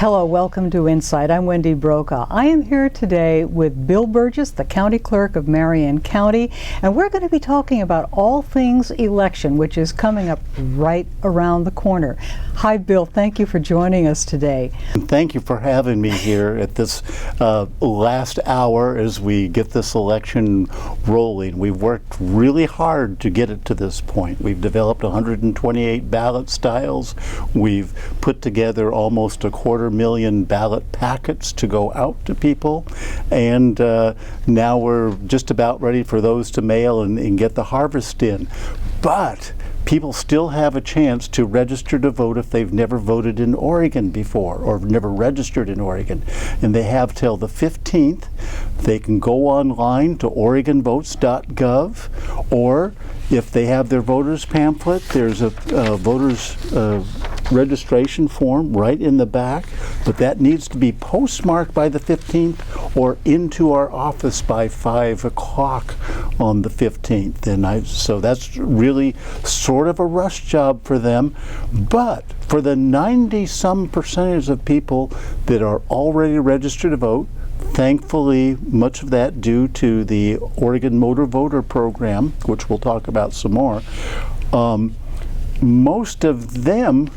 Hello, welcome to InSight. I'm Wendy Brokaw. I am here today with Bill Burgess, the County Clerk of Marion County, and we're going to be talking about all things election, which is coming up right around the corner. Hi, Bill. Thank you for joining us today. Thank you for having me here at this last hour as we get this election rolling. We've worked really hard to get it to this point. We've developed 128 ballot styles. We've put together almost 250,000 ballot packets to go out to people, and now we're just about ready for those to mail and get the harvest in. But people still have a chance to register to vote if they've never voted in Oregon before or never registered in Oregon. And they have till the 15th. They can go online to OregonVotes.gov, or if they have their voter's pamphlet, there's a voter's registration form right in the back, but that needs to be postmarked by the 15th or into our office by 5 o'clock on the 15th. And so that's really sort of a rush job for them. But for the 90-some percentage of people that are already registered to vote, thankfully, much of that due to the Oregon Motor Voter Program, which we'll talk about some more, most of them,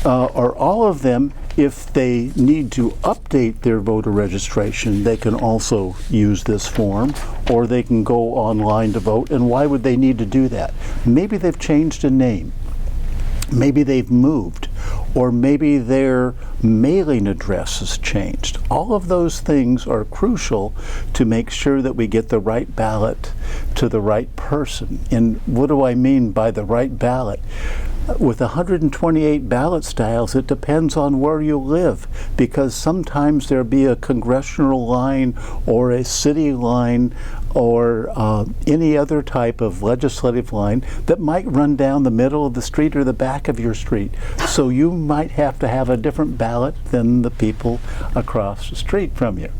or all of them, if they need to update their voter registration, they can also use this form, or they can go online to vote. And why would they need to do that? Maybe they've changed a name. Maybe they've moved, or maybe their mailing address has changed. All of those things are crucial to make sure that we get the right ballot to the right person. And what do I mean by the right ballot? With 128 ballot styles, it depends on where you live, because sometimes there'll be a congressional line or a city line or any other type of legislative line that might run down the middle of the street or the back of your street. So you might have to have a different ballot than the people across the street from you.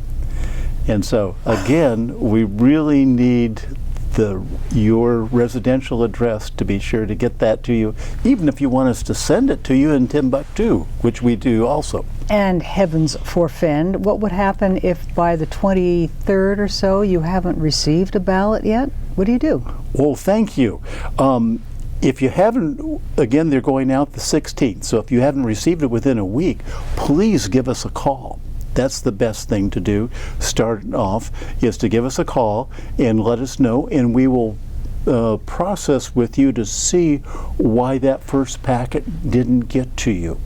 And so, again, we really need your residential address to be sure to get that to you, even if you want us to send it to you in Timbuktu, which we do also. And heavens forfend, what would happen if by the 23rd or so you haven't received a ballot yet? What do you do? Well, thank you. If you haven't, again, they're going out the 16th, so if you haven't received it within a week, please give us a call. That's the best thing to do, starting off, is to give us a call and let us know, and we will process with you to see why that first packet didn't get to you.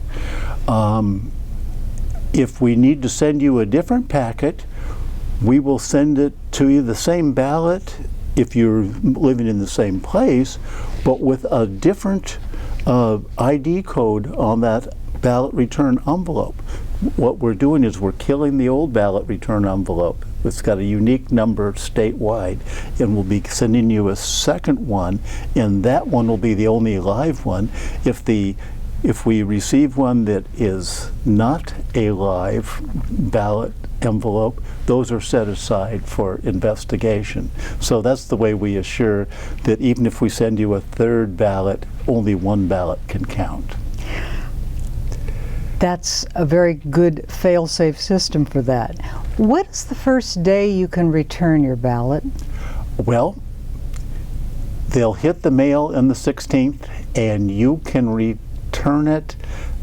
If we need to send you a different packet, we will send it to you, the same ballot, if you're living in the same place, but with a different ID code on that ballot return envelope. What we're doing is we're killing the old ballot return envelope. It's got a unique number statewide, and we'll be sending you a second one, and that one will be the only live one. If we receive one that is not a live ballot envelope, those are set aside for investigation. So that's the way we assure that even if we send you a third ballot, only one ballot can count. That's a very good fail-safe system for that. What is the first day you can return your ballot? Well, they'll hit the mail on the 16th, and you can return it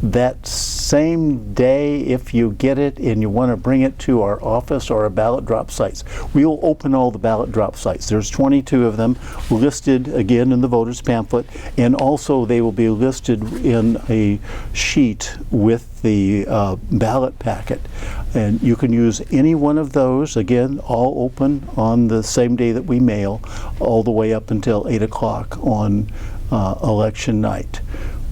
that same day if you get it and you want to bring it to our office or our ballot drop sites. We'll open all the ballot drop sites. There's 22 of them listed again in the voter's pamphlet, and also they will be listed in a sheet with the ballot packet. And you can use any one of those, again, all open on the same day that we mail, all the way up until 8 o'clock on election night.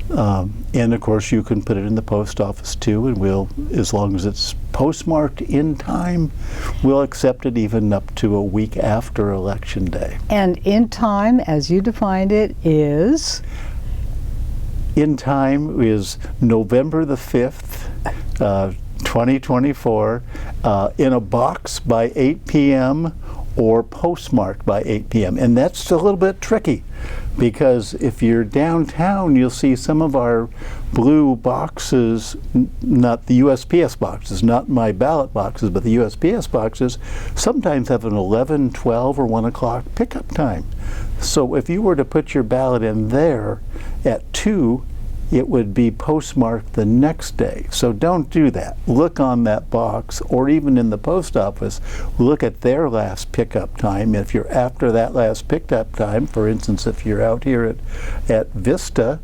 And of course you can put it in the post office too, and we'll, as long as it's postmarked in time, we'll accept it even up to a week after Election Day. And in time, as you defined it, is? In time is November the 5th, 2024, in a box by 8 p.m. or postmarked by 8 p.m. And that's a little bit tricky, because if you're downtown, you'll see some of our blue boxes, not the USPS boxes, not my ballot boxes, but the USPS boxes, sometimes have an 11, 12, or 1 o'clock pickup time. So if you were to put your ballot in there at 2, it would be postmarked the next day. So don't do that. Look on that box, or even in the post office, look at their last pickup time. If you're after that last pickup time, for instance, if you're out here at Vista,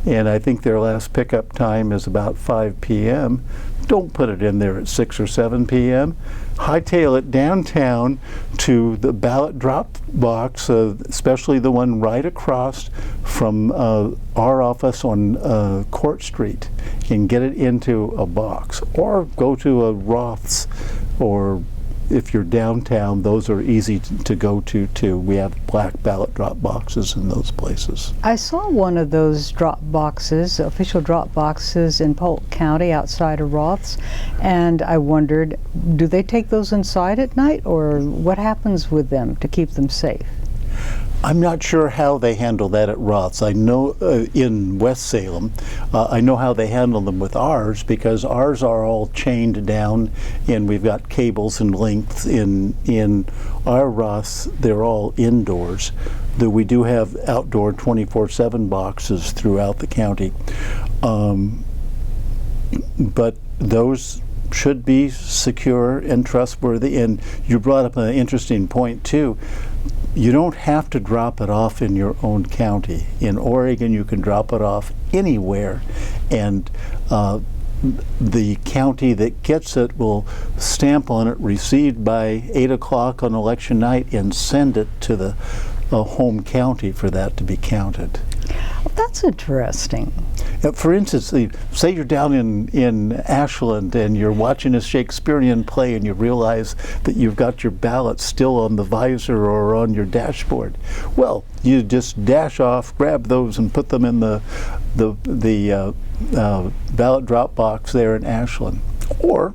and I think their last pickup time is about 5 p.m., don't put it in there at 6 or 7 p.m. Hightail it downtown to the ballot drop box, especially the one right across from our office on Court Street, and get it into a box. Or go to a Roth's, or if you're downtown, those are easy to go to too. We have black ballot drop boxes in those places. I saw one of those drop boxes, official drop boxes in Polk County outside of Roth's, and I wondered, do they take those inside at night, or what happens with them to keep them safe? I'm not sure how they handle that at Roth's. I know in West Salem, I know how they handle them with ours, because ours are all chained down, and we've got cables and links. In our Roth's, they're all indoors. Though we do have outdoor 24/7 boxes throughout the county. But those should be secure and trustworthy. And you brought up an interesting point too. You don't have to drop it off in your own county. In Oregon, you can drop it off anywhere, and the county that gets it will stamp on it received by 8 o'clock on election night and send it to the home county for that to be counted. Well, that's interesting. For instance, say you're down in Ashland and you're watching a Shakespearean play, and you realize that you've got your ballot still on the visor or on your dashboard. Well, you just dash off, grab those, and put them in the ballot drop box there in Ashland. Or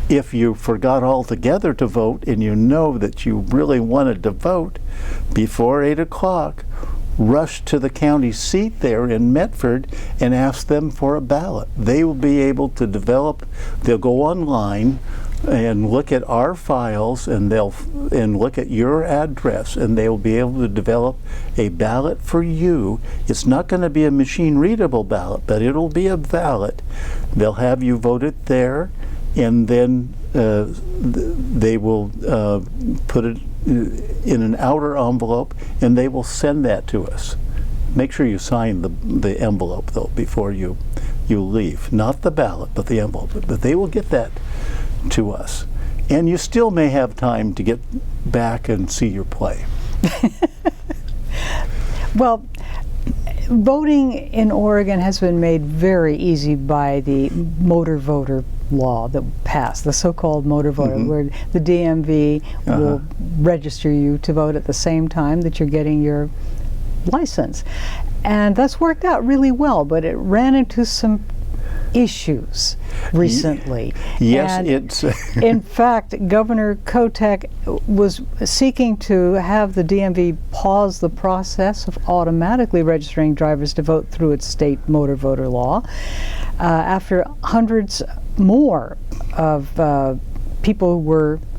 if you forgot altogether to vote and you know that you really wanted to vote, before 8 o'clock, rush to the county seat there in Medford and ask them for a ballot. They will be able to they'll go online and look at our files, and look at your address, and they will be able to develop a ballot for you. It's not going to be a machine readable ballot, but it'll be a ballot. They'll have you vote it there, and then they will put it in an outer envelope, and they will send that to us. Make sure you sign the envelope though before you leave. Not the ballot, but the envelope. But they will get that to us. And you still may have time to get back and see your play. Well, voting in Oregon has been made very easy by the motor voter law that passed, the so-called motor voter, where the DMV will register you to vote at the same time that you're getting your license. And that's worked out really well, but it ran into some issues recently. Yes, and it's in fact, Governor Kotek was seeking to have the DMV pause the process of automatically registering drivers to vote through its state motor voter law after hundreds more of people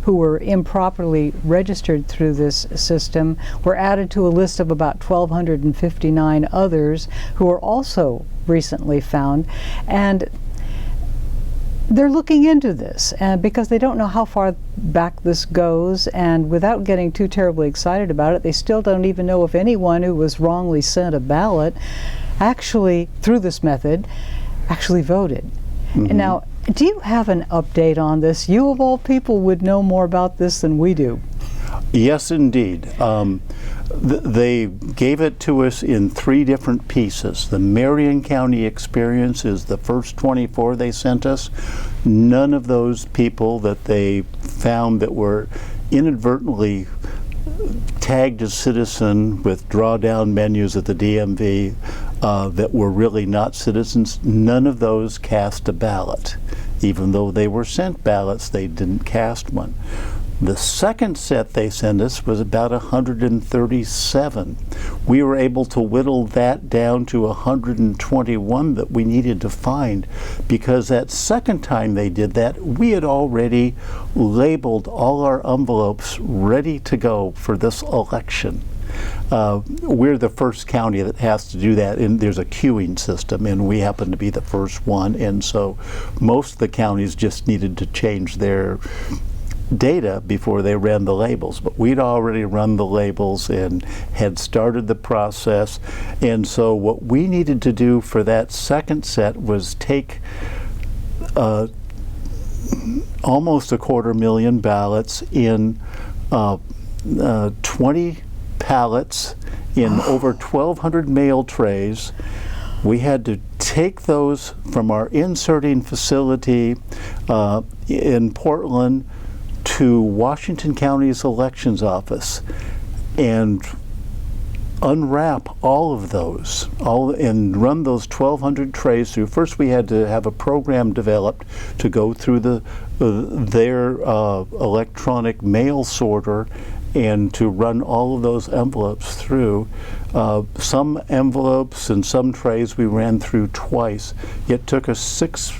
who were improperly registered through this system were added to a list of about 1,259 others who were also recently found. And they're looking into this, and because they don't know how far back this goes, and without getting too terribly excited about it, they still don't even know if anyone who was wrongly sent a ballot actually, through this method, actually voted. And now, do you have an update on this? You of all people would know more about this than we do. Yes, indeed. They gave it to us in 3 different pieces. The Marion County experience is the first 24 they sent us. None of those people that they found that were inadvertently tagged as citizen with drawdown menus at the DMV that were really not citizens, none of those cast a ballot. Even though they were sent ballots, they didn't cast one. The second set they sent us was about 137. We were able to whittle that down to 121 that we needed to find, because that second time they did that, we had already labeled all our envelopes ready to go for this election. We're the first county that has to do that, and there's a queuing system, and we happen to be the first one, and so most of the counties just needed to change their data before they ran the labels, but we'd already run the labels and had started the process. And so what we needed to do for that second set was take almost 250,000 ballots in 20 pallets in over 1,200 mail trays. We had to take those from our inserting facility in Portland to Washington County's elections office and unwrap all of those, and run those 1,200 trays through. First, we had to have a program developed to go through their electronic mail sorter and to run all of those envelopes through. Some envelopes and some trays we ran through twice. It took us 6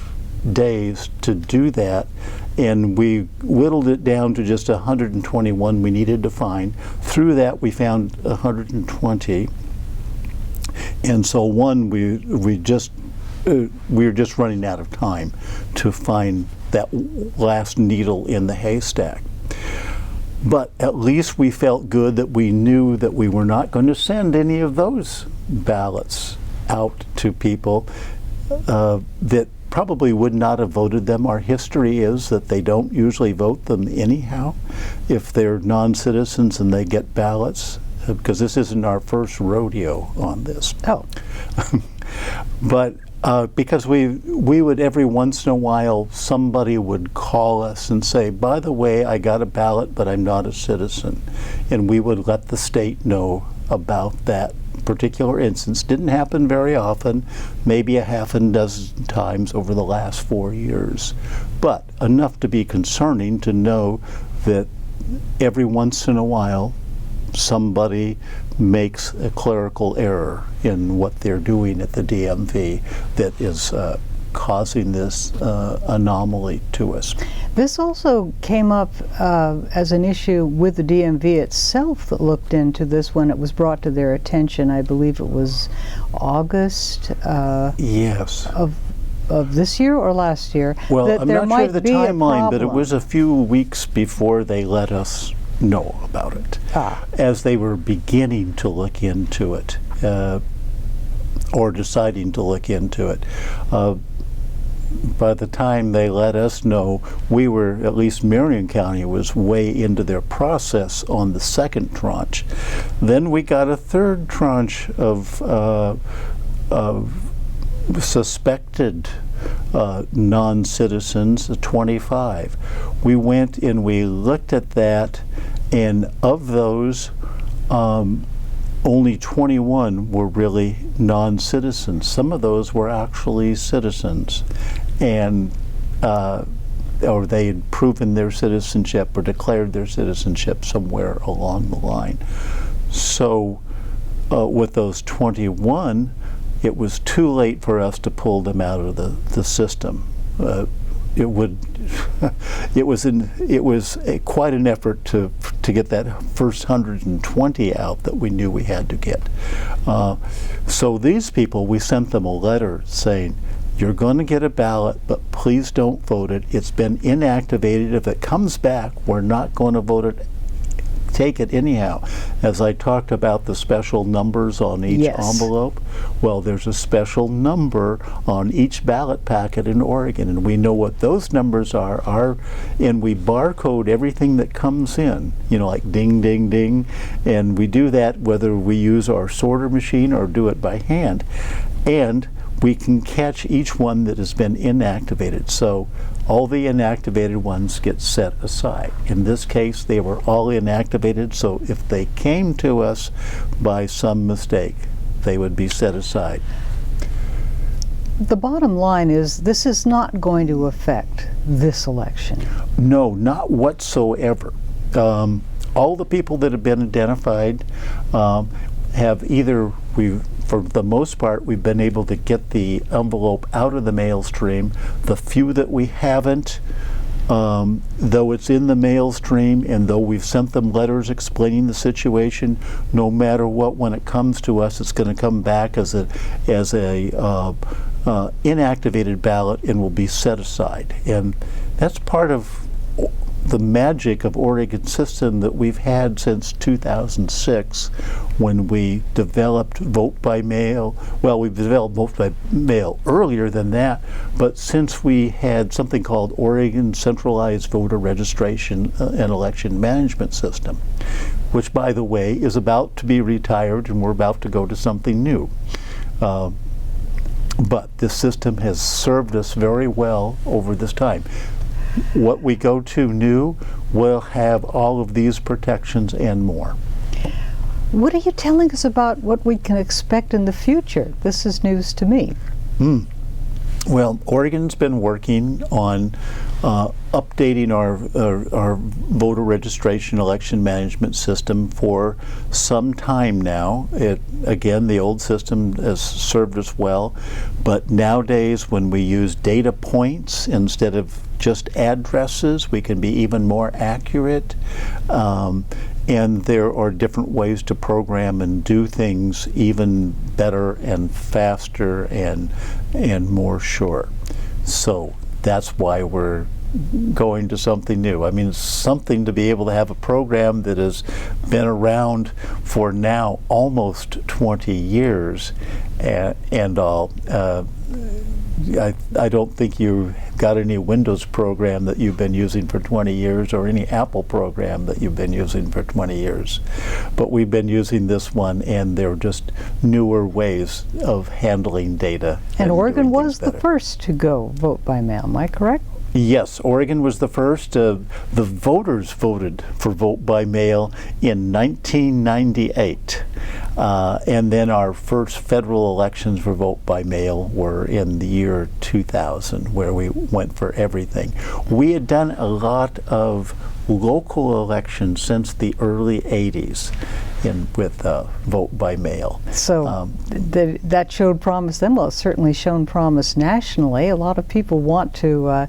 days to do that, and we whittled it down to just 121 we needed to find. Through that we found 120, and so we were just running out of time to find that last needle in the haystack. But at least we felt good that we knew that we were not going to send any of those ballots out to people that probably would not have voted them. Our history is that they don't usually vote them anyhow if they're non-citizens and they get ballots, because this isn't our first rodeo on this. Oh. But because we would, every once in a while, somebody would call us and say, by the way, I got a ballot, but I'm not a citizen. And we would let the state know about that particular instance. Didn't happen very often, maybe a half a dozen times over the last 4 years, but enough to be concerning to know that every once in a while somebody makes a clerical error in what they're doing at the DMV that is causing this anomaly to us. This also came up as an issue with the DMV itself that looked into this when it was brought to their attention. I believe it was August yes. of this year or last year. Well, that I'm there not sure might of the be a timeline, but it problem. was a few weeks before they let us know about it, as they were beginning to look into it, or deciding to look into it. By the time they let us know, we were, at least Marion County was way into their process on the second tranche. Then we got a third tranche of suspected non-citizens, 25. We went and we looked at that, and of those, only 21 were really non-citizens. Some of those were actually citizens, and or they had proven their citizenship or declared their citizenship somewhere along the line. So with those 21, it was too late for us to pull them out of the system. It was quite an effort to get that first 120 out that we knew we had to get. So these people, we sent them a letter saying, you're going to get a ballot, but please don't vote it. It's been inactivated. If it comes back, we're not going to vote it. Take it anyhow. As I talked about the special numbers on each envelope, well, there's a special number on each ballot packet in Oregon, and we know what those numbers are, and we barcode everything that comes in, you know, like ding, ding, ding, and we do that whether we use our sorter machine or do it by hand, and we can catch each one that has been inactivated. So all the inactivated ones get set aside. In this case, they were all inactivated, so if they came to us by some mistake, they would be set aside. The bottom line is this is not going to affect this election. No, not whatsoever. All the people that have been identified have either, for the most part, we've been able to get the envelope out of the mail stream. The few that we haven't, though it's in the mail stream and though we've sent them letters explaining the situation, no matter what, when it comes to us, it's going to come back as a inactivated ballot and will be set aside. And that's part of the magic of Oregon's system that we've had since 2006, when we developed vote by mail. Well, we've developed vote by mail earlier than that, but since we had something called Oregon Centralized Voter Registration and Election Management System, which, by the way, is about to be retired and we're about to go to something new. But this system has served us very well over this time. What we go to new will have all of these protections and more. What are you telling us about what we can expect in the future? This is news to me. Well, Oregon's been working on updating our voter registration election management system for some time now. Again, the old system has served us well, but nowadays when we use data points instead of just addresses, we can be even more accurate. And there are different ways to program and do things even better and faster and more sure. So that's why we're going to something new. I mean, it's something to be able to have a program that has been around for now almost 20 years and all. I don't think you've got any Windows program that you've been using for 20 years or any Apple program that you've been using for 20 years. But we've been using this one, and they're just newer ways of handling data. And Oregon was the first to go vote by mail, am I correct? Yes, Oregon was the first. The voters voted for vote by mail in 1998. And then our first federal elections for vote by mail were in the year 2000, where we went for everything. We had done a lot of local elections since the early 80s with vote by mail. So that showed promise then. Well, it's certainly shown promise nationally. A lot of people want to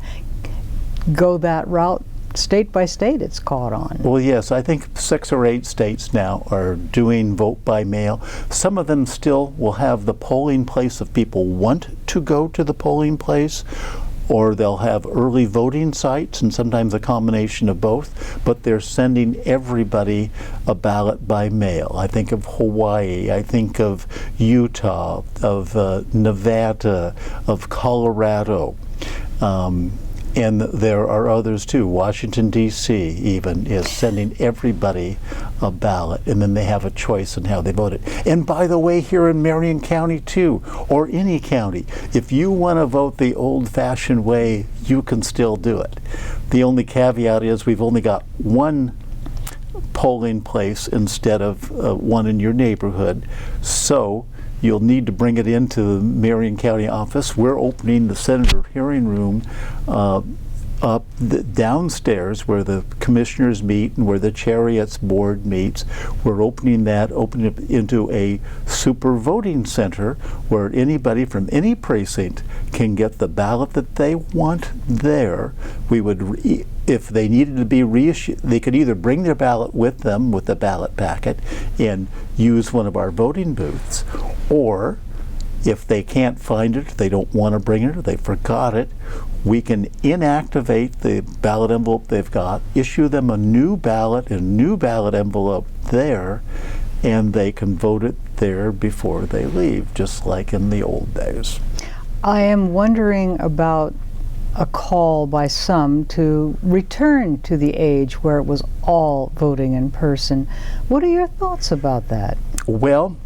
go that route. State by state it's caught on. Well, yes, I think 6 or 8 states now are doing vote by mail. Some of them still will have the polling place if people want to go to the polling place, or they'll have early voting sites, and sometimes a combination of both, but they're sending everybody a ballot by mail. I think of Hawaii, I think of Utah, of Nevada, of Colorado. And there are others too. Washington, D.C. even is sending everybody a ballot, and then they have a choice in how they vote it. And by the way, here in Marion County too, or any county, if you want to vote the old-fashioned way, you can still do it. The only caveat is we've only got one polling place instead of one in your neighborhood. So you'll need to bring it into the Marion County office. We're opening the Senator hearing room up downstairs where the commissioners meet and where the Chariot's board meets. We're opening it into a super voting center where anybody from any precinct can get the ballot that they want there. We would, if they needed to be reissued, they could either bring their ballot with them with the ballot packet and use one of our voting booths, or if they can't find it, they don't want to bring it, or they forgot it, we can inactivate the ballot envelope they've got, issue them a new ballot envelope there, and they can vote it there before they leave, just like in the old days. I am wondering about a call by some to return to the age where it was all voting in person. What are your thoughts about that? Well,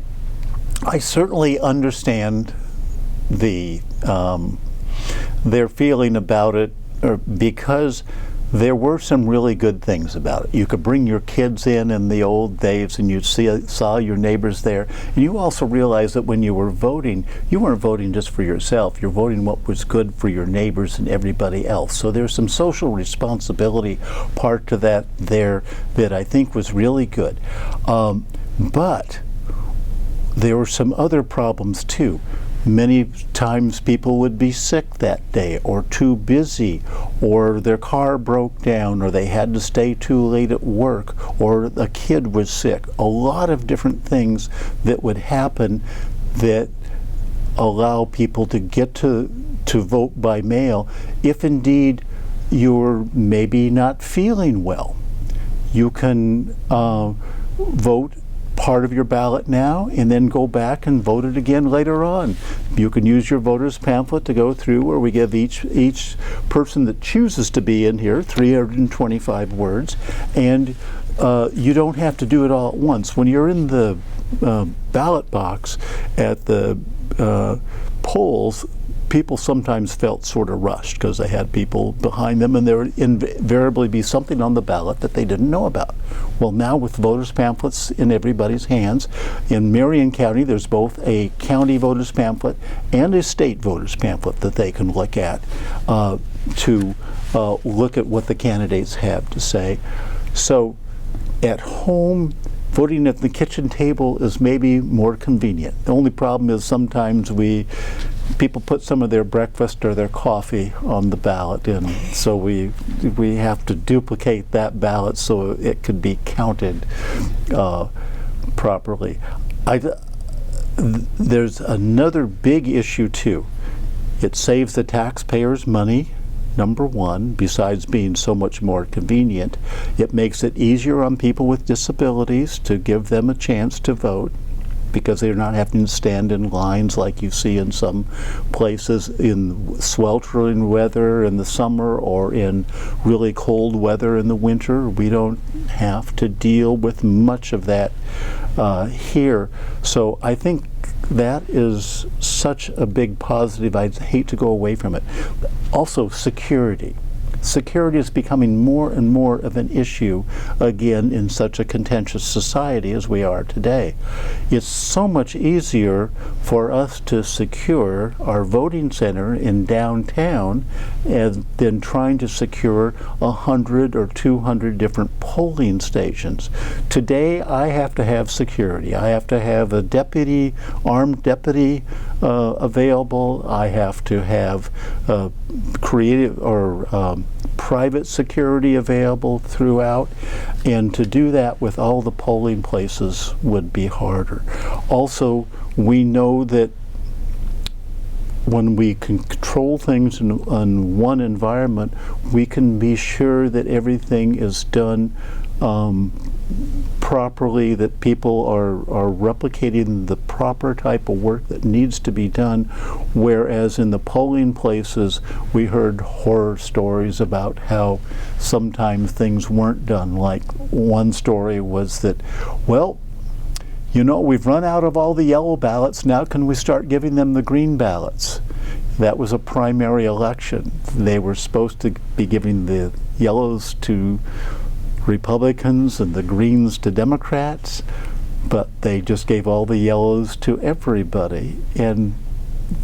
I certainly understand their feeling about it, because there were some really good things about it. You could bring your kids in the old days, and you saw your neighbors there. And you also realized that when you were voting, you weren't voting just for yourself. You're voting what was good for your neighbors and everybody else. So there's some social responsibility part to that there that I think was really good. But there were some other problems too. Many times people would be sick that day, or too busy, or their car broke down, or they had to stay too late at work, or a kid was sick. A lot of different things that would happen that allow people to get to vote by mail if indeed you're maybe not feeling well. You can vote part of your ballot now and then go back and vote it again later on. You can use your voter's pamphlet to go through, where we give each person that chooses to be in here 325 words, and you don't have to do it all at once. When you're in the ballot box at the polls, people sometimes felt sort of rushed because they had people behind them, and there would invariably be something on the ballot that they didn't know about. Well, now with voters' pamphlets in everybody's hands, in Marion County there's both a county voters' pamphlet and a state voters' pamphlet that they can look at to look at what the candidates have to say. So at home, voting at the kitchen table is maybe more convenient. The only problem is sometimes people put some of their breakfast or their coffee on the ballot, and so we have to duplicate that ballot so it could be counted properly. There's another big issue too. It saves the taxpayers money. Number one, besides being so much more convenient, it makes it easier on people with disabilities to give them a chance to vote, because they're not having to stand in lines like you see in some places in sweltering weather in the summer or in really cold weather in the winter. We don't have to deal with much of that here. So I think that is such a big positive. I'd hate to go away from it. Also, security. Security is becoming more and more of an issue again in such a contentious society as we are today. It's so much easier for us to secure our voting center in downtown than trying to secure 100 or 200 different polling stations. Today I have to have security. I have to have a armed deputy available. I have to have creative or private security available throughout, and to do that with all the polling places would be harder. Also, we know that when we can control things in one environment, we can be sure that everything is done properly, that people are replicating the proper type of work that needs to be done, whereas in the polling places we heard horror stories about how sometimes things weren't done. Like one story was that, well, you know, we've run out of all the yellow ballots, now can we start giving them the green ballots? That was a primary election. They were supposed to be giving the yellows to Republicans and the greens to Democrats, but they just gave all the yellows to everybody, and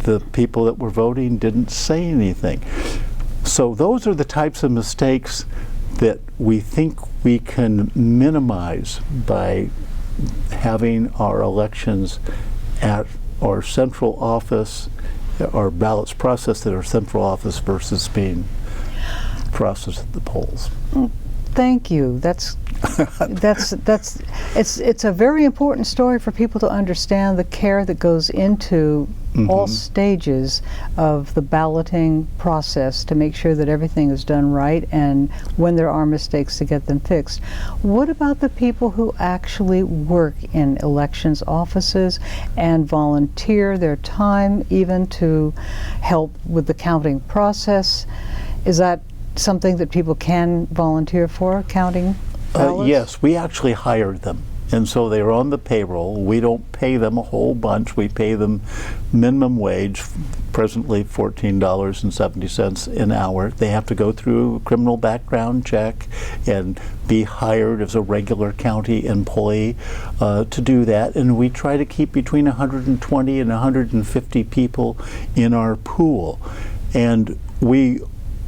the people that were voting didn't say anything. So those are the types of mistakes that we think we can minimize by having our elections at our central office, our ballots processed at our central office versus being processed at the polls. Thank you. It's a very important story for people to understand the care that goes into all stages of the balloting process to make sure that everything is done right, and when there are mistakes to get them fixed. What about the people who actually work in elections offices and volunteer their time even to help with the counting process? Is that something that people can volunteer for, counting ballots? Yes, we actually hired them. and so they're on the payroll. We don't pay them a whole bunch. We pay them minimum wage, presently $14.70 an hour. They have to go through a criminal background check and be hired as a regular county employee to do that. And we try to keep between 120 and 150 people in our pool. And we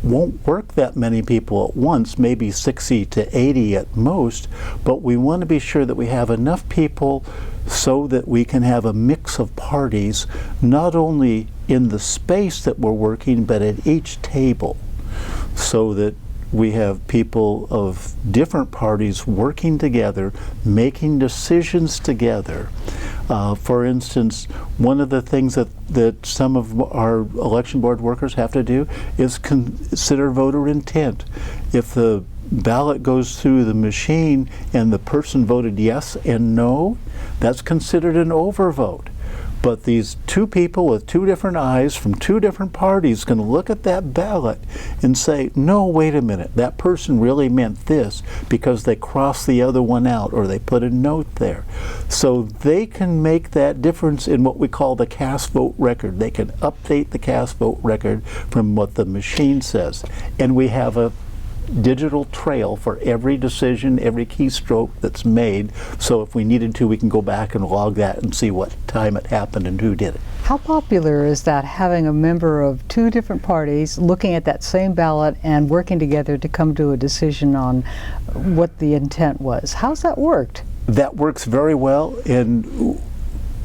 won't work that many people at once, maybe 60 to 80 at most, but we want to be sure that we have enough people so that we can have a mix of parties, not only in the space that we're working, but at each table, so that we have people of different parties working together, making decisions together. For instance, one of the things that some of our election board workers have to do is consider voter intent. If the ballot goes through the machine and the person voted yes and no, that's considered an overvote. But these two people with two different eyes from two different parties can look at that ballot and say, no, wait a minute, that person really meant this because they crossed the other one out or they put a note there. So they can make that difference in what we call the cast vote record. They can update the cast vote record from what the machine says. And we have a digital trail for every decision, every keystroke that's made, so if we needed to, we can go back and log that and see what time it happened and who did it. How popular is that, having a member of two different parties looking at that same ballot and working together to come to a decision on what the intent was? How's that worked? That works very well, and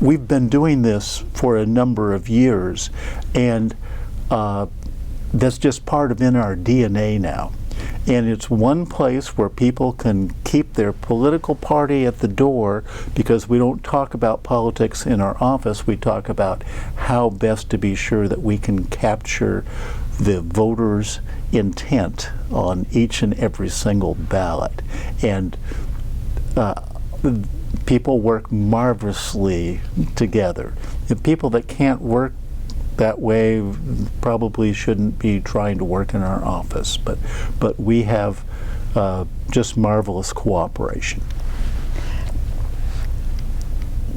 we've been doing this for a number of years, and that's just part of in our DNA now. And it's one place where people can keep their political party at the door, because we don't talk about politics in our office. We talk about how best to be sure that we can capture the voters' intent on each and every single ballot. And people work marvelously together. The people that can't work that way probably shouldn't be trying to work in our office, but we have just marvelous cooperation.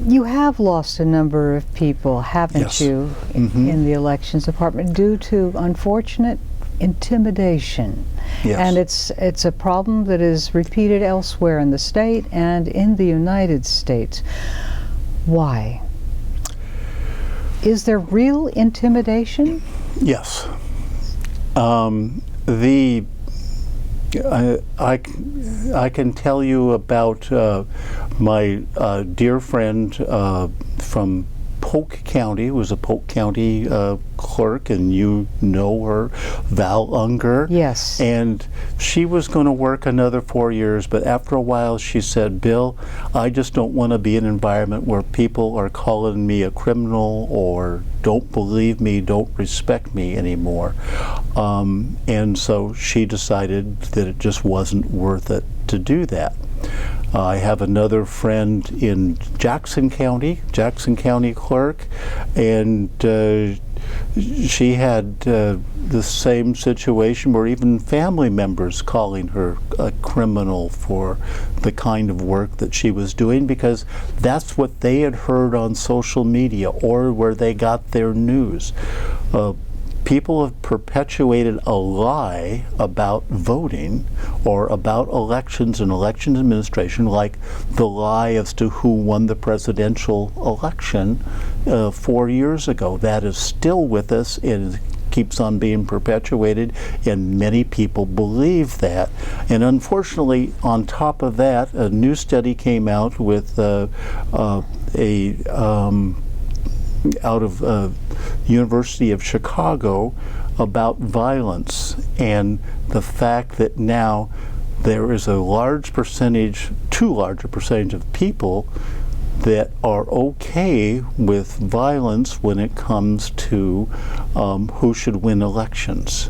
You have lost a number of people, haven't Yes. you, in the elections department due to unfortunate intimidation. Yes. And it's a problem that is repeated elsewhere in the state and in the United States. Why? Is there real intimidation? Yes. I can tell you about my dear friend from Polk County, who was a Polk County clerk, and you know her, Val Unger. Yes. And she was going to work another 4 years, but after a while she said, Bill, I just don't want to be in an environment where people are calling me a criminal or don't believe me, don't respect me anymore. And so she decided that it just wasn't worth it to do that. I have another friend in Jackson County Clerk, and she had the same situation where even family members calling her a criminal for the kind of work that she was doing, because that's what they had heard on social media or where they got their news. People have perpetuated a lie about voting or about elections and election administration, like the lie as to who won the presidential election 4 years ago. That is still with us and keeps on being perpetuated, and many people believe that. And unfortunately, on top of that, a new study came out with out of University of Chicago about violence, and the fact that now there is a large percentage, too large a percentage of people that are okay with violence when it comes to who should win elections.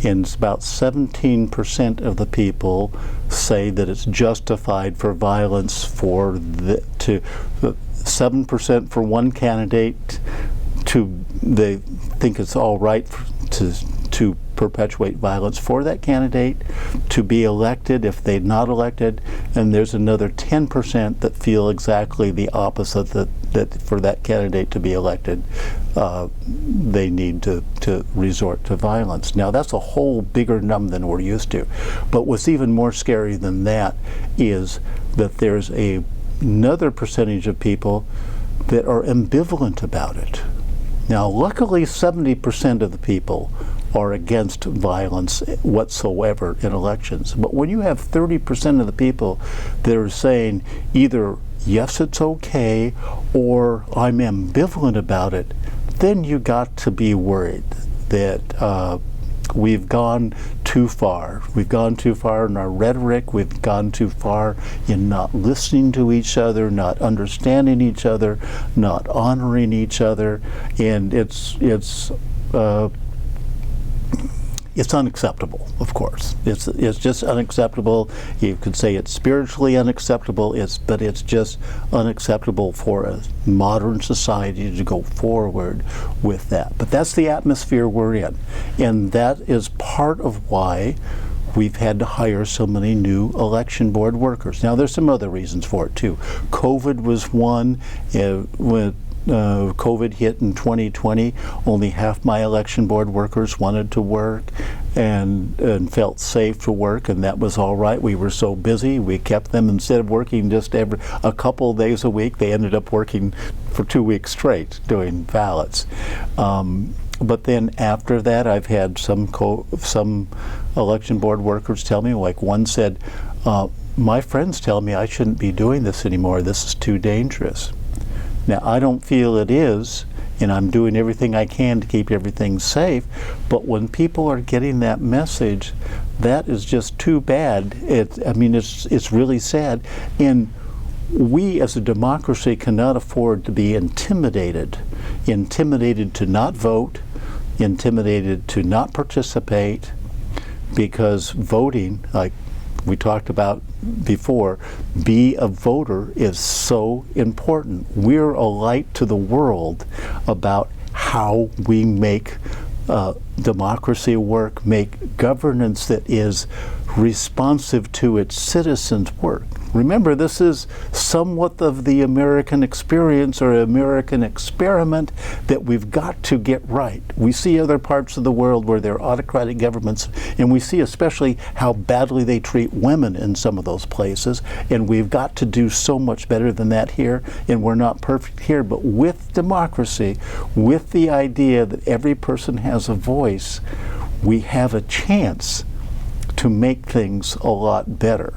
And it's about 17% of the people say that it's justified for violence for 7% for one candidate, they think it's all right to perpetuate violence for that candidate to be elected if they're not elected, and there's another 10% that feel exactly the opposite, that for that candidate to be elected, they need to resort to violence. Now that's a whole bigger number than we're used to. But what's even more scary than that is that there's another percentage of people that are ambivalent about it. Now luckily 70% of the people are against violence whatsoever in elections. But when you have 30% of the people that are saying either yes, it's okay, or I'm ambivalent about it, then you got to be worried that we've gone too far. We've gone too far in our rhetoric. We've gone too far in not listening to each other, not understanding each other, not honoring each other, and it's unacceptable, of course. It's just unacceptable. You could say it's spiritually unacceptable, but it's just unacceptable for a modern society to go forward with that. But that's the atmosphere we're in. And that is part of why we've had to hire so many new election board workers. Now, there's some other reasons for it, too. COVID was one. When COVID hit in 2020, only half my election board workers wanted to work and felt safe to work, and that was all right. We were so busy, we kept them. Instead of working just a couple days a week, they ended up working for 2 weeks straight doing ballots. But then after that, I've had some election board workers tell me, like one said, my friends tell me I shouldn't be doing this anymore. This is too dangerous. Now, I don't feel it is, and I'm doing everything I can to keep everything safe, but when people are getting that message, that is just too bad. It's really sad. And we as a democracy cannot afford to be intimidated to not vote, intimidated to not participate, because voting, like we talked about before, be a voter is so important. We're a light to the world about how we make democracy work, make governance that is responsive to its citizens work. Remember, this is somewhat of the American experience or American experiment that we've got to get right. We see other parts of the world where there are autocratic governments, and we see especially how badly they treat women in some of those places, and we've got to do so much better than that here, and we're not perfect here. But with democracy, with the idea that every person has a voice, we have a chance to make things a lot better.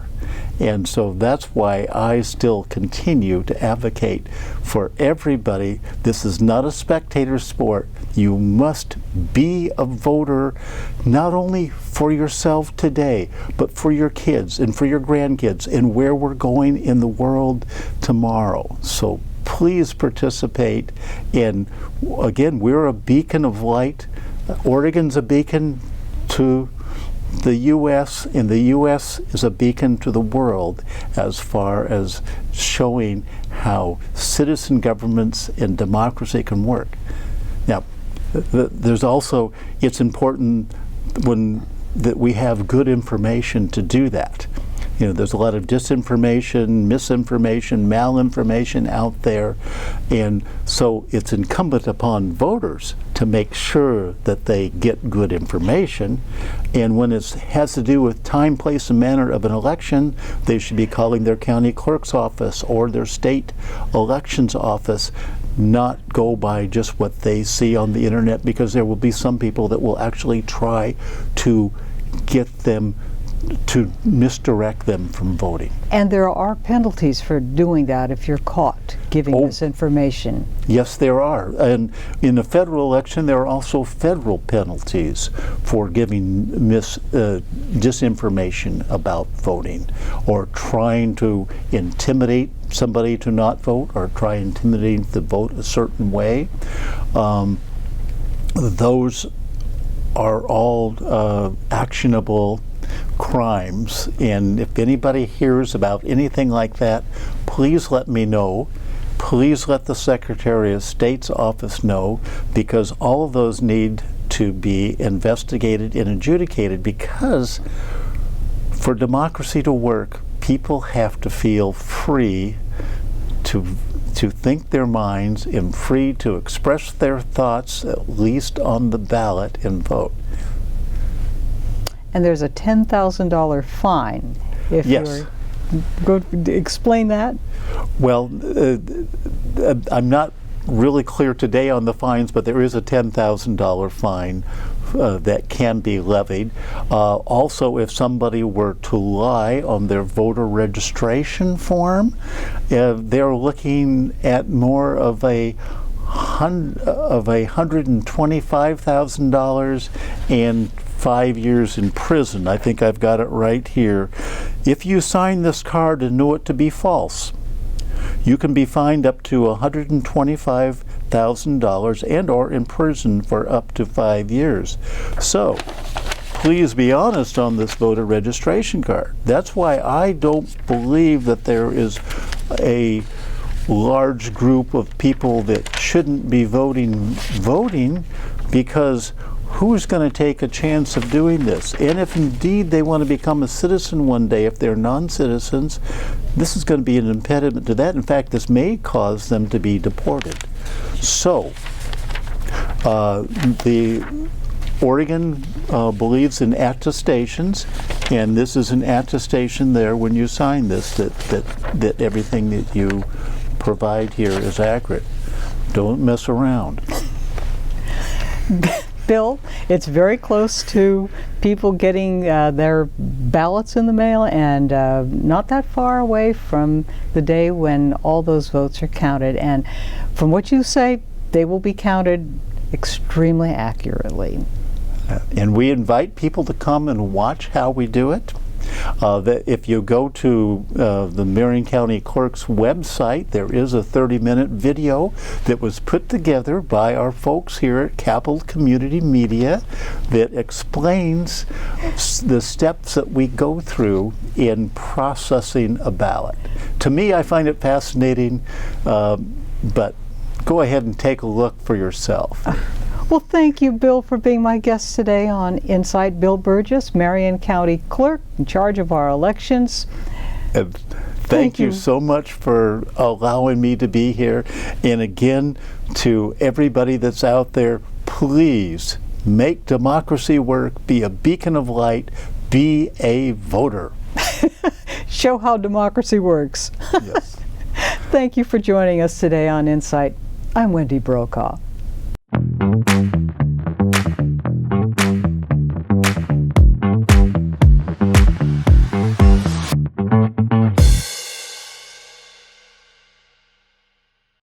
And so that's why I still continue to advocate for everybody. This is not a spectator sport. You must be a voter, not only for yourself today, but for your kids and for your grandkids and where we're going in the world tomorrow. So please participate. And again, we're a beacon of light. Oregon's a beacon to the U.S., and the U.S. is a beacon to the world as far as showing how citizen governments and democracy can work. Now, there's also, it's important that we have good information to do that. You know, there's a lot of disinformation, misinformation, malinformation out there, and so it's incumbent upon voters to make sure that they get good information. And when it has to do with time, place, and manner of an election, they should be calling their county clerk's office or their state elections office, not go by just what they see on the internet, because there will be some people that will actually try to get them to misdirect them from voting. And there are penalties for doing that if you're caught giving misinformation. Yes, there are. And in a federal election, there are also federal penalties for giving disinformation about voting, or trying to intimidate somebody to not vote, or try intimidating to vote a certain way. Those are all actionable crimes, and if anybody hears about anything like that, please let me know. Please let the Secretary of State's office know, because all of those need to be investigated and adjudicated, because for democracy to work, people have to feel free to think their minds and free to express their thoughts, at least on the ballot, and vote. And there's a $10,000 fine if Yes. you're... Explain that. Well, I'm not really clear today on the fines, but there is a $10,000 fine that can be levied. Also, if somebody were to lie on their voter registration form, they're looking at more of a $125,000 and 5 years in prison. I think I've got it right here. If you sign this card and knew it to be false, you can be fined up to $125,000 and or in prison for up to 5 years. So please be honest on this voter registration card. That's why I don't believe that there is a large group of people that shouldn't be voting, because who's going to take a chance of doing this? And if indeed they want to become a citizen one day, if they're non-citizens, this is going to be an impediment to that. In fact, this may cause them to be deported. So, the Oregon believes in attestations, and this is an attestation there when you sign this, that everything that you provide here is accurate. Don't mess around. Bill, it's very close to people getting their ballots in the mail, and not that far away from the day when all those votes are counted. And from what you say, they will be counted extremely accurately. And we invite people to come and watch how we do it. If you go to the Marion County Clerk's website, there is a 30-minute video that was put together by our folks here at Capital Community Media that explains the steps that we go through in processing a ballot. To me, I find it fascinating, but go ahead and take a look for yourself. Well, thank you, Bill, for being my guest today on InSight. Bill Burgess, Marion County Clerk, in charge of our elections. Thank you so much for allowing me to be here. And again, to everybody that's out there, please make democracy work. Be a beacon of light. Be a voter. Show how democracy works. Yes. Thank you for joining us today on InSight. I'm Wendy Brokaw.